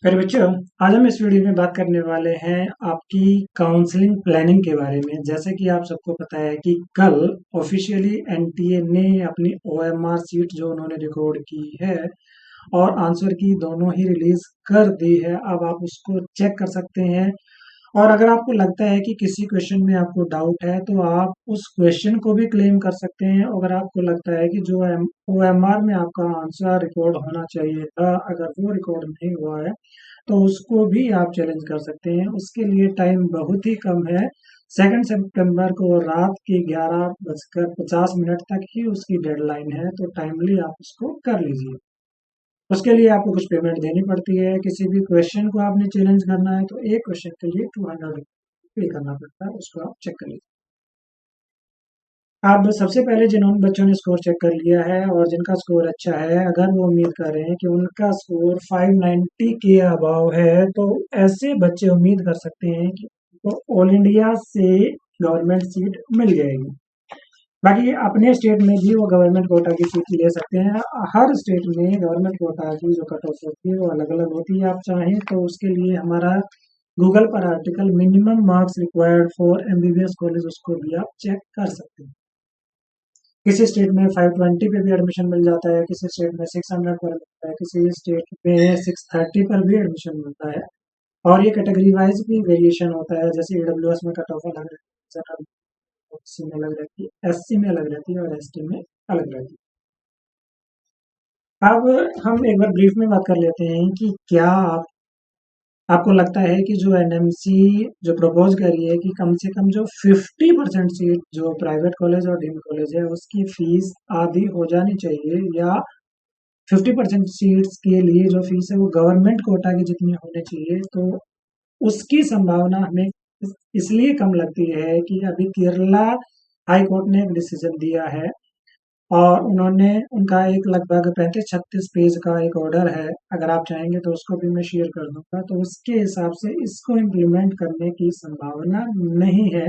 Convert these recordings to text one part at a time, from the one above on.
अरे बच्चों, आज हम इस वीडियो में बात करने वाले हैं आपकी काउंसलिंग प्लानिंग के बारे में। जैसे कि आप सबको पता है कि कल ऑफिशियली एनटीए ने अपनी ओएमआर सीट जो उन्होंने रिकॉर्ड की है और आंसर की दोनों ही रिलीज कर दी है। अब आप उसको चेक कर सकते हैं और अगर आपको लगता है कि किसी क्वेश्चन में आपको डाउट है तो आप उस क्वेश्चन को भी क्लेम कर सकते हैं। अगर आपको लगता है कि जो ओएमआर में आपका आंसर रिकॉर्ड होना चाहिए था, अगर वो रिकॉर्ड नहीं हुआ है तो उसको भी आप चैलेंज कर सकते हैं। उसके लिए टाइम बहुत ही कम है। 2 सितंबर को रात के 11:50 तक ही उसकी डेडलाइन है, तो टाइमली आप उसको कर लीजिए। उसके लिए आपको कुछ पेमेंट देनी पड़ती है। किसी भी क्वेश्चन को आपने चैलेंज करना है तो एक क्वेश्चन के लिए 200 पे करना पड़ता है। उसको आप चेक कर लीजिए। अब सबसे पहले जिन्होंने बच्चों ने स्कोर चेक कर लिया है और जिनका स्कोर अच्छा है, अगर वो उम्मीद कर रहे हैं कि उनका स्कोर 590 के अबाव है, तो ऐसे बच्चे उम्मीद कर सकते हैं कि उनको ऑल इंडिया से गवर्नमेंट सीट मिल जाएगी। बाकी अपने स्टेट में भी वो गवर्नमेंट कोटा की सीट ले सकते हैं। हर स्टेट में गवर्नमेंट कोटा की जो कट ऑफ होती है वो अलग अलग होती है। आप चाहें तो उसके लिए हमारा गूगल पर article minimum marks required for MBBS college, उसको भी आप चेक कर सकते हैं। किसी स्टेट में 520 पे भी एडमिशन मिल जाता है, किसी स्टेट में 600 पर मिलता है, किसी स्टेट में 630 पर भी एडमिशन मिलता है। और ये कैटेगरी वाइज भी वेरिएशन होता है। जैसे ईडब्ल्यूएस में कट ऑफ अलग रहती है, जनरल ओबीसी में अलग रहती है, एससी में अलग रहती है और एसटी में अलग रहती है। अब हम एक बार ब्रीफ में बात कर लेते हैं कि क्या आपको लगता है कि जो एनएमसी जो प्रपोज कर रही है कि कम से कम जो 50% सीट जो प्राइवेट कॉलेज और डीम्ड कॉलेज है उसकी फीस आधी हो जानी चाहिए, या 50% सीट्स के लिए जो फीस है वो गवर्नमेंट कोटा की जितनी होनी चाहिए, तो उसकी संभावना हमें इसलिए कम लगती है कि अभी केरला हाई कोर्ट ने एक डिसीजन दिया है और उन्होंने उनका एक लगभग 35-36 पेज का एक ऑर्डर है। अगर आप चाहेंगे तो उसको भी मैं शेयर कर दूंगा। तो उसके हिसाब से इसको इम्प्लीमेंट करने की संभावना नहीं है।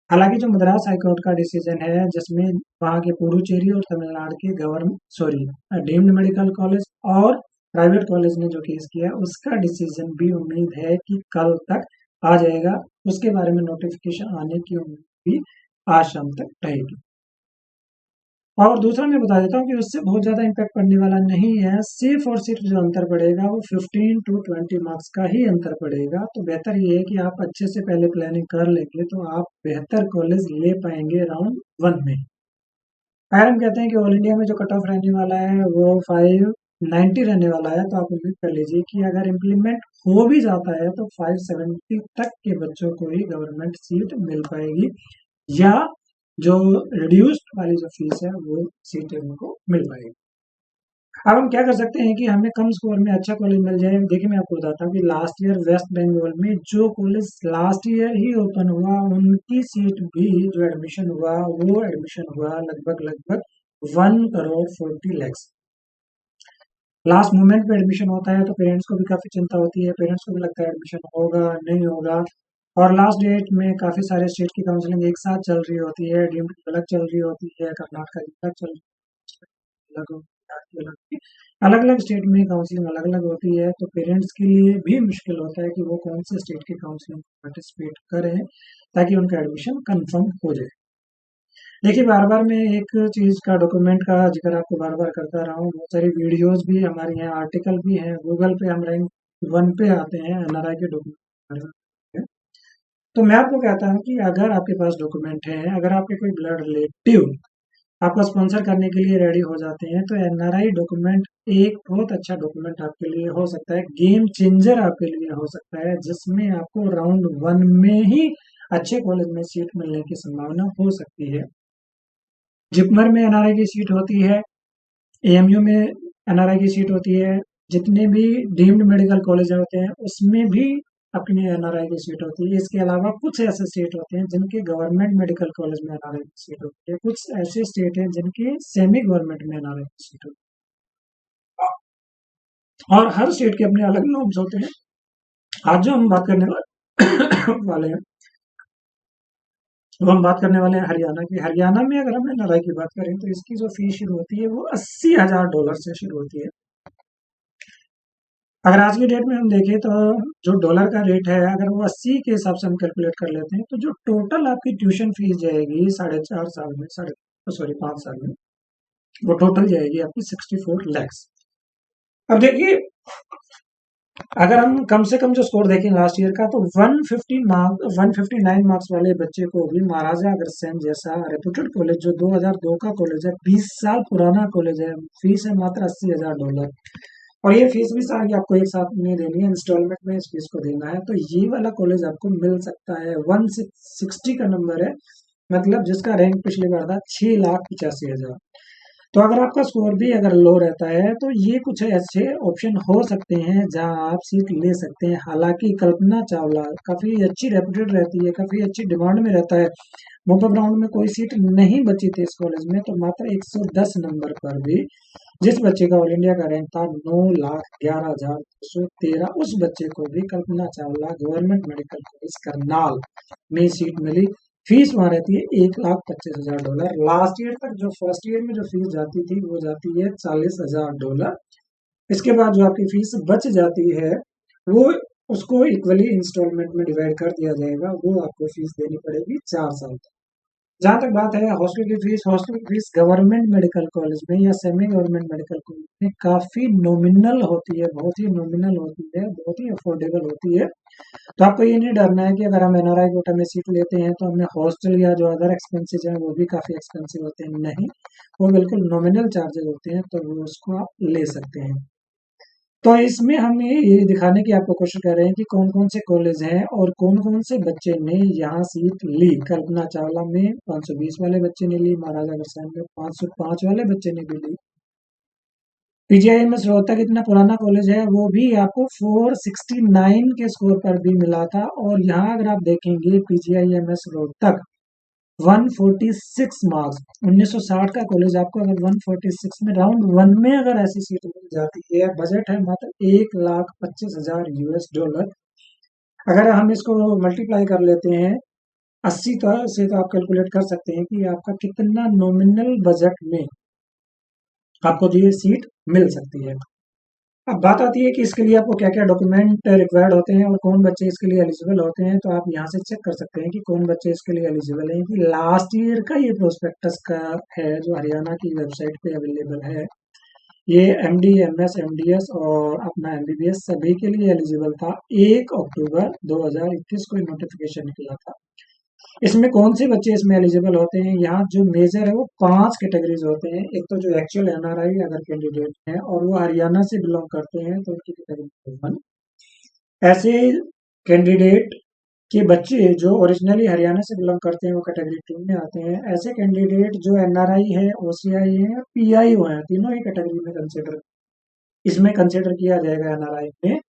हालांकि जो मद्रास हाईकोर्ट का डिसीजन है, जिसमें वहाँ के पुडुचेरी और तमिलनाडु के government sorry deemed medical college और प्राइवेट कॉलेज ने जो केस किया, उसका डिसीजन भी उम्मीद है कि कल तक आ जाएगा। उसके बारे में नोटिफिकेशन आने की उम्मीद भी आज शाम तक रहेगी। और दूसरा मैं बता देता हूँ कि उससे बहुत ज़्यादा इम्पैक्ट पड़ने वाला नहीं है। सिर्फ और सिर्फ जो अंतर पड़ेगा वो 15 to 20 मार्क्स का ही अंतर पड़ेगा। तो बेहतर ये है कि आप अच्छे से पहले प्लानिंग कर लेंगे तो आप बेहतर कॉलेज ले पाएंगे राउंड 1 में। अगर हम कहते हैं कि ऑल इंडिया में जो कट ऑफ रहने वाला है वो 590 रहने वाला है, तो आप उम्मीद कर लीजिए कि अगर इम्प्लीमेंट हो भी जाता है तो 570 तक के बच्चों को ही गवर्नमेंट सीट मिल पाएगी, या जो रिड्यूस्ड वाली जो फीस है वो सीटें उनको मिल पाएगी। अब हम क्या कर सकते हैं कि हमें कम स्कोर में अच्छा कॉलेज मिल जाए। देखिए, मैं आपको बताता हूँ कि लास्ट ईयर वेस्ट बंगाल में जो कॉलेज लास्ट ईयर ही ओपन हुआ उनकी सीट भी जो एडमिशन हुआ वो एडमिशन हुआ लगभग लगभग 1 करोड़ 40 लाख। लास्ट मोमेंट पे एडमिशन होता है तो पेरेंट्स को भी काफी चिंता होती है, पेरेंट्स को भी लगता है एडमिशन होगा नहीं होगा। और लास्ट डेट में काफी सारे स्टेट की काउंसलिंग एक साथ चल रही होती है, डीम्ड की अलग चल रही होती है, कर्नाटक की अलग चल रही है, अलग अलग स्टेट में काउंसलिंग अलग अलग होती है। तो पेरेंट्स के लिए भी मुश्किल होता है कि वो कौन से स्टेट की काउंसलिंग पार्टिसिपेट करें ताकि उनका एडमिशन कंफर्म हो जाए। देखिए, बार-बार मैं एक चीज़ का डॉक्यूमेंट का ज़िक्र आपको बार-बार करता रहा हूँ। बहुत सारी वीडियोज़ भी हमारे यहाँ, आर्टिकल भी हैं, गूगल पे हम रैंक 1 पे आते हैं एनआरआई के डॉक्यूमेंट। तो मैं आपको कहता हूँ कि अगर आपके पास डॉक्यूमेंट है, अगर आपके कोई ब्लड रिलेटिव आपका स्पॉन्सर करने के लिए रेडी हो जाते हैं, तो एनआरआई डॉक्यूमेंट एक बहुत अच्छा डॉक्यूमेंट आपके लिए हो सकता है, गेम चेंजर आपके लिए हो सकता है, जिसमें आपको राउंड 1 में ही अच्छे कॉलेज में सीट मिलने की संभावना हो सकती है। जिपमर में एनआरआई की सीट होती है, एएमयू में एनआरआई की सीट होती है, जितने भी डीम्ड मेडिकल कॉलेज होते हैं उसमें भी अपनी एनआरआई की सीट होती है। इसके अलावा कुछ ऐसे स्टेट होते हैं जिनके गवर्नमेंट मेडिकल कॉलेज में एनआरआई की सीट होती है, कुछ ऐसे स्टेट हैं जिनके सेमी गवर्नमेंट में एनआरआई की सीट होती है, और हर स्टेट के अपने अलग नॉर्म्स होते हैं। आज जो हम बात करने वाले हैं वो हम बात करने वाले हैं हरियाणा की। हरियाणा में अगर हम एनआरआई की बात करें तो इसकी जो फीस शुरू होती है वो $80,000 से शुरू होती है। अगर आज की डेट में हम देखें तो जो डॉलर का रेट है अगर वो 80 के हिसाब से हम कैलकुलेट कर लेते हैं तो जो टोटल आपकी ट्यूशन फीस जाएगी 4.5 साल में साढ़े सॉरी 5 साल में वो टोटल जाएगी आपकी 64 लैक्स। अब देखिए अगर हम कम से कम जो स्कोर देखें लास्ट ईयर का तो 159 मार्क्स वाले बच्चे को भी महाराजा अग्रसेन जैसा रेप्यूटेड कॉलेज जो 2002 का कॉलेज है 20 साल पुराना कॉलेज है फीस है मात्र $80,000। और ये फीस भी सारी आपको एक साथ नहीं देनी है इंस्टॉलमेंट में इस फीस को देना है। तो ये वाला कॉलेज आपको मिल सकता है 160 का नंबर है मतलब जिसका रैंक पिछली बार था 6,85,000। तो अगर आपका स्कोर भी अगर लो रहता है तो ये कुछ ऐसे ऑप्शन हो सकते हैं जहां आप सीट ले सकते हैं। हालांकि कल्पना चावला काफी अच्छी रेप्यूटेड रहती है काफी अच्छी डिमांड में रहता है। मोपा ग्राउंड में कोई सीट नहीं बची थी इस कॉलेज में तो मात्र 110 नंबर पर भी जिस बच्चे का ऑल इंडिया का रैंक था 9,11,213 उस बच्चे को भी Kalpana Chawla government medical college Karnal में सीट मिली। फीस वहां रहती है $1,25,000। लास्ट ईयर तक जो फर्स्ट ईयर में जो फीस जाती थी वो जाती है $40,000। इसके बाद जो आपकी फीस बच जाती है वो उसको इक्वली इंस्टॉलमेंट में डिवाइड कर दिया जाएगा वो आपको फीस देनी पड़ेगी 4 साल तक। जहाँ तक बात है हॉस्टल की फीस गवर्नमेंट मेडिकल कॉलेज में या सेमी गवर्नमेंट मेडिकल कॉलेज में काफी नॉमिनल होती है बहुत ही नॉमिनल होती है बहुत ही अफोर्डेबल होती है। तो आपको ये नहीं डरना है कि अगर हम एनआरआई कोटा में सीट लेते हैं तो हमें हॉस्टल या जो अदर एक्सपेंसेस हैं वो भी काफी एक्सपेंसिव होते हैं नहीं वो बिल्कुल नॉमिनल चार्जेस होते हैं तो वो उसको आप ले सकते हैं। तो इसमें हम ये दिखाने की आपको कोशिश कर रहे हैं कि कौन कौन से कॉलेज हैं और कौन कौन से बच्चे ने यहाँ सीट ली। कल्पना चावला में 520 वाले बच्चे ने ली महाराजा अग्रसेन में 505 वाले बच्चे ने भी ली। पीजीआईएमएस रोहतक इतना पुराना कॉलेज है वो भी आपको 469 के स्कोर पर भी मिला था। और यहाँ अगर आप देखेंगे पीजीआईएमएस रोहतक 146 मार्क्स 1960 का कॉलेज आपको अगर 146 में राउंड वन में अगर ऐसी सीट मिल जाती है बजट है मात्र $1,25,000। अगर हम इसको मल्टीप्लाई कर लेते हैं 80 से तो आप कैलकुलेट कर सकते हैं कि आपका कितना नॉमिनल बजट में आपको ये सीट मिल सकती है। अब बात आती है कि इसके लिए आपको क्या क्या डॉक्यूमेंट रिक्वायर्ड होते हैं और कौन बच्चे इसके लिए एलिजिबल होते हैं। तो आप यहाँ से चेक कर सकते हैं कि कौन बच्चे इसके लिए एलिजिबल हैं कि लास्ट ईयर का ये प्रोस्पेक्टस का है जो हरियाणा की वेबसाइट पे अवेलेबल है। ये एमडी एमएस एमडीएस और अपना एमबीबीएस सभी के लिए एलिजिबल था। 1 अक्टूबर 2021 को नोटिफिकेशन निकला था। इसमें कौन से बच्चे इसमें एलिजिबल होते हैं यहाँ जो मेजर है वो 5 कैटेगरीज होते हैं। एक तो जो एक्चुअल एनआरआई अगर कैंडिडेट हैं और वो हरियाणा से बिलोंग करते हैं तो उनकी कैटेगरी 1। ऐसे कैंडिडेट के बच्चे जो ओरिजिनली हरियाणा से बिलोंग करते हैं वो कैटेगरी 2 में आते हैं। ऐसे कैंडिडेट जो एनआरआई है ओसीआई है पीआई है तीनों ही कैटेगरी में इसमें कंसिडर किया जाएगा एनआरआई में।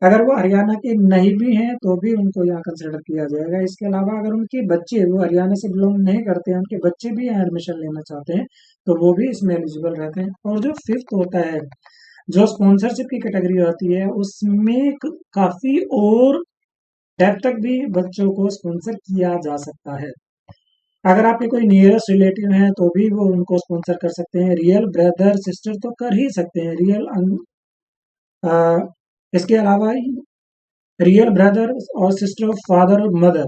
अगर वो हरियाणा के नहीं भी हैं तो भी उनको यहाँ कंसिडर किया जाएगा। इसके अलावा अगर उनके बच्चे वो हरियाणा से बिलोंग नहीं करते हैं उनके बच्चे भी यहाँ एडमिशन लेना चाहते हैं तो वो भी इसमें एलिजिबल रहते हैं। और जो फिफ्थ होता है जो स्पॉन्सरशिप की कैटेगरी होती है उसमें काफी और डेप्थ तक भी बच्चों को स्पॉन्सर किया जा सकता है। अगर आपके कोई नियरेस्ट रिलेटिव हैं तो भी वो उनको स्पॉन्सर कर सकते हैं। रियल ब्रदर सिस्टर तो कर ही सकते हैं इसके अलावा रियल ब्रदर और सिस्टर ऑफ फादर और मदर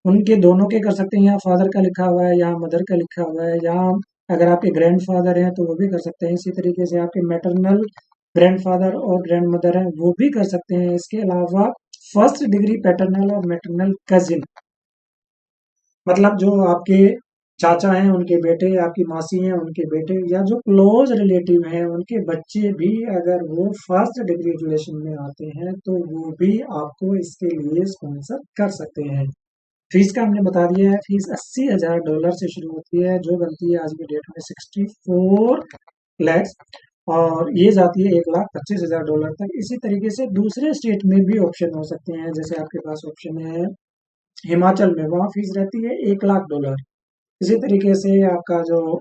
उनके दोनों के कर सकते हैं। यहाँ फादर का लिखा हुआ है यहाँ मदर का लिखा हुआ है। यहाँ अगर आपके ग्रैंड फादर हैं तो वो भी कर सकते हैं। इसी तरीके से आपके मैटरनल ग्रैंड फादर और ग्रैंड मदर हैं वो भी कर सकते हैं। इसके अलावा फर्स्ट डिग्री पैटर्नल और मैटरनल कजिन मतलब जो आपके चाचा हैं उनके बेटे आपकी मासी हैं उनके बेटे या जो क्लोज रिलेटिव हैं उनके बच्चे भी अगर वो फर्स्ट डिग्री रिलेशन में आते हैं तो वो भी आपको इसके लिए स्पॉन्सर कर सकते हैं। फीस का हमने बता दिया है। फीस $80,000 से शुरू होती है जो बनती है आज की डेट में 64 लैक्स और ये जाती है $1,25,000 तक। इसी तरीके से दूसरे स्टेट में भी ऑप्शन हो सकते हैं जैसे आपके पास ऑप्शन है हिमाचल में वहाँ फीस रहती है $1,00,000। इसी तरीके से आपका जो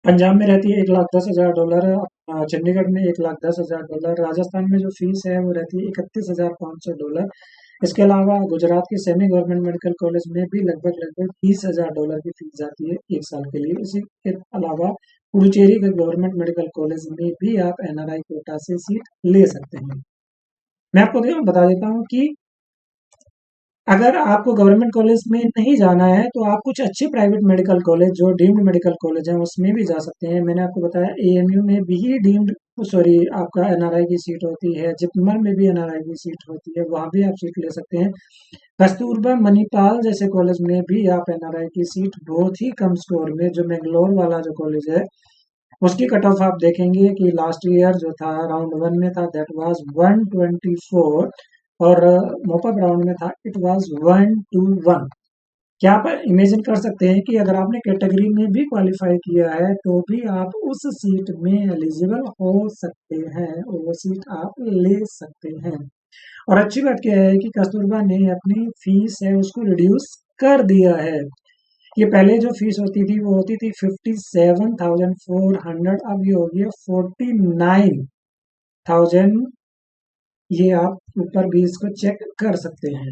पंजाब में रहती है $1,10,000। चंडीगढ़ में $1,10,000। राजस्थान में जो फीस है वो रहती है $31,500। इसके अलावा गुजरात के सेमी गवर्नमेंट मेडिकल कॉलेज में भी लगभग लगभग $30,000 की फीस जाती है 1 साल के लिए। इसी के अलावा पुडुचेरी के गवर्नमेंट मेडिकल कॉलेज में भी आप एनआरआई कोटा से सीट ले सकते हैं। मैं आपको बता देता हूँ कि अगर आपको गवर्नमेंट कॉलेज में नहीं जाना है तो आप कुछ अच्छे प्राइवेट मेडिकल कॉलेज जो डीम्ड मेडिकल कॉलेज हैं उसमें भी जा सकते हैं। मैंने आपको बताया एएमयू में भी डीम्ड सॉरी आपका एनआरआई की सीट होती है, जिपमर में भी एनआरआई की सीट होती है, वहां भी आप सीट ले सकते हैं। कस्तूरबा मणिपाल जैसे कॉलेज में भी आप एनआरआई की सीट बहुत ही कम स्कोर में, जो मैंगलोर वाला जो कॉलेज है उसकी कट ऑफ आप देखेंगे कि लास्ट ईयर जो था राउंड वन में था दैट वाज 124 और मॉपअप राउंड में था इट वाज 121। क्या आप इमेजिन कर सकते हैं कि अगर आपने कैटेगरी में भी क्वालिफाई किया है तो भी आप उस सीट में एलिजिबल हो सकते हैं और वो सीट आप ले सकते हैं। और अच्छी बात क्या है कि कस्तूरबा ने अपनी फीस है उसको रिड्यूस कर दिया है। ये पहले जो फीस होती थी वो होती थी 57,400, अब ये हो गया 49,000। ये आप ऊपर भी इसको चेक कर सकते हैं।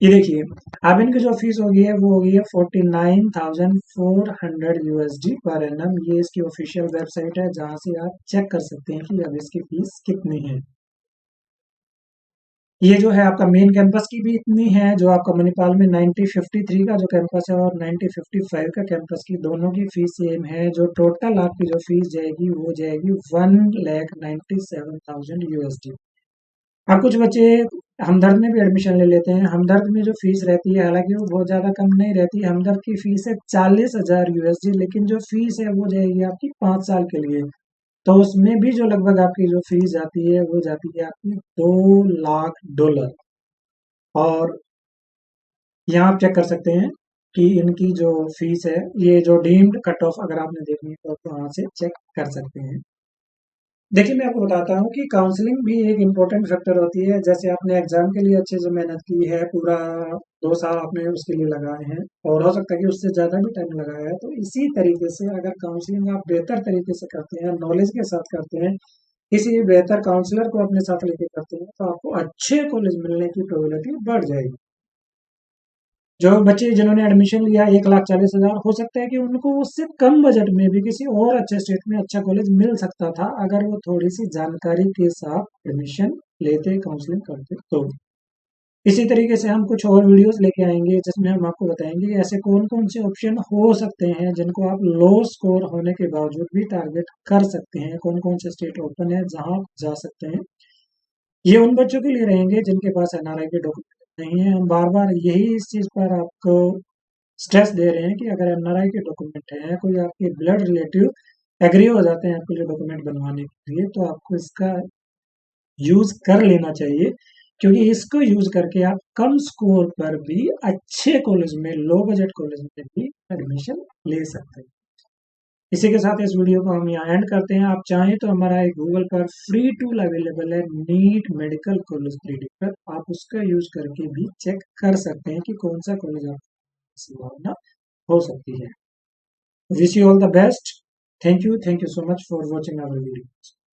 ये देखिए अब इनकी जो फीस होगी है वो होगी है 49,400 USD पर एनम। ये इसकी ऑफिशियल वेबसाइट है जहां से आप चेक कर सकते हैं कि अब इसकी फीस कितनी है। ये जो है आपका मेन कैंपस की भी इतनी है, जो आपका मणिपाल में 9053 का जो कैंपस है और 9055 का कैंपस की दोनों की फीस सेम है। जो टोटल आपकी जो फीस जाएगी वो जाएगी 1,97,000 USD। अब कुछ बच्चे हमदर्द में भी एडमिशन ले लेते हैं। हमदर्द में जो फीस रहती है हालांकि वो बहुत ज़्यादा कम नहीं रहती। हमदर्द की फीस है 40,000 USD, लेकिन जो फीस है वो जाएगी आपकी 5 साल के लिए। तो उसमें भी जो लगभग आपकी जो फीस जाती है वो जाती है आपकी $2 लाख। और यहाँ आप चेक कर सकते हैं कि इनकी जो फीस है, ये जो डीम्ड कट ऑफ अगर आपने देखनी है तो आप वहाँ से चेक कर सकते हैं। देखिए मैं आपको बताता हूँ कि काउंसलिंग भी एक इम्पोर्टेंट फैक्टर होती है। जैसे आपने एग्जाम के लिए अच्छे से मेहनत की है, पूरा 2 साल आपने उसके लिए लगाए हैं और हो सकता है कि उससे ज़्यादा भी टाइम लगाया है, तो इसी तरीके से अगर काउंसलिंग आप बेहतर तरीके से करते हैं, नॉलेज के साथ करते हैं, किसी बेहतर काउंसलर को अपने साथ लेके करते हैं, तो आपको अच्छे कॉलेज मिलने की प्रोबेबिलिटी बढ़ जाएगी। जो बच्चे जिन्होंने एडमिशन लिया 1,40,000, हो सकता है कि उनको उससे कम बजट में भी किसी और अच्छे स्टेट में अच्छा कॉलेज मिल सकता था अगर वो थोड़ी सी जानकारी के साथ एडमिशन लेते, काउंसलिंग करते तो। इसी तरीके से हम कुछ और वीडियोस लेके आएंगे जिसमें हम आपको बताएंगे ऐसे कौन कौन से ऑप्शन हो सकते हैं जिनको आप लो स्कोर होने के बावजूद भी टारगेट कर सकते हैं, कौन कौन से स्टेट ओपन है जहां आप जा सकते हैं। ये उन बच्चों के लिए रहेंगे जिनके पास एनआरआई के डॉक्यूमेंट नहीं है। हम बार बार यही इस चीज पर आपको स्ट्रेस दे रहे हैं कि अगर एनआरआई के डॉक्यूमेंट है, कोई आपके ब्लड रिलेटिव एग्री हो जाते हैं आपके लिए डॉक्यूमेंट बनवाने के लिए, तो आपको इसका यूज कर लेना चाहिए, क्योंकि इसको यूज करके आप कम स्कोर पर भी अच्छे कॉलेज में, लो बजट कॉलेज में भी एडमिशन ले सकते हैं। इसी के साथ इस वीडियो को हम यहाँ एंड करते हैं। आप चाहें तो हमारा एक गूगल पर फ्री टूल अवेलेबल है, नीट मेडिकल कॉलेज प्रेडिक्टर, आप उसका यूज करके भी चेक कर सकते हैं कि कौन सा कॉलेज आपकी संभावना हो सकती है। Wish you all the best. Thank you so much for watching our video.